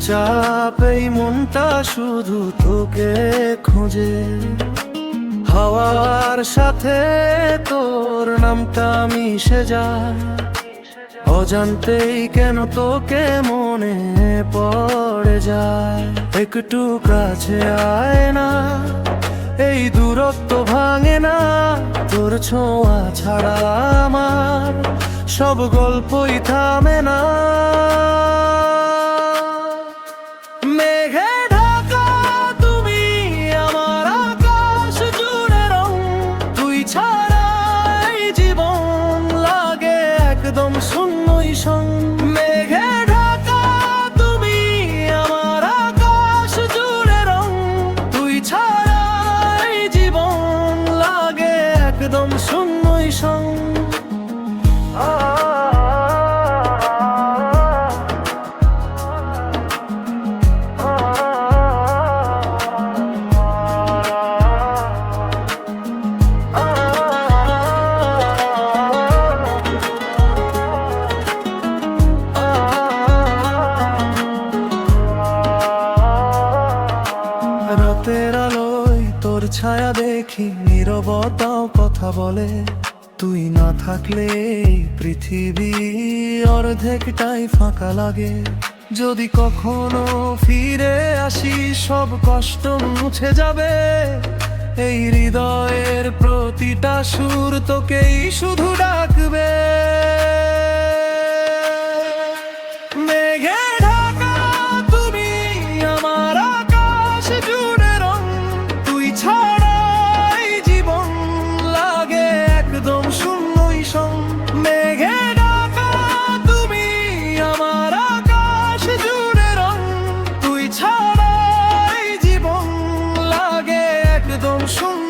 চুপচাপ এই মনটা শুধু তোকে খোঁজে। হাওয়ার সাথে তোর নামটা মিশে যায়, অজান্তেই কেন তোকে মনে পড়ে যায়। একটু কাছে আয় না, এই দূরত্ব ভাঙে না, তোর ছোঁয়া ছাড়া আমার সব গল্পই থামে না। মেঘে ঢাকা তুমি আমার আকাশ জুড়ে রং, তুই ছাড়াই জীবন লাগে একদম শূন্যই সং। মেঘে ঢাকা তুমি আমার আকাশ জুড়ে রং, তুই ছাড়াই জীবন লাগে একদম শূন্যই সং। রাতের আলোয় তোর ছায়া দেখি, নীরবতাও কথা বলে। তুই না থাকলে পৃথিবী অর্ধেকটাই ফাঁকা লাগে। যদি কখনো ফিরে আসি সব কষ্ট মুছে যাবে, এই হৃদয়ের প্রতিটা সুর তোকেই শুধু ডাকবে। মেঘে ঢাকা তুমি আমার আকাশ জুড়ে রং, তুই ছাড়াই জীবন লাগে একদম শূন্যই সং। মেঘে ঢাকা তুমি আমার আকাশ জুড়ে রং, তুই ছাড়াই জীবন লাগে একদম শূন্য।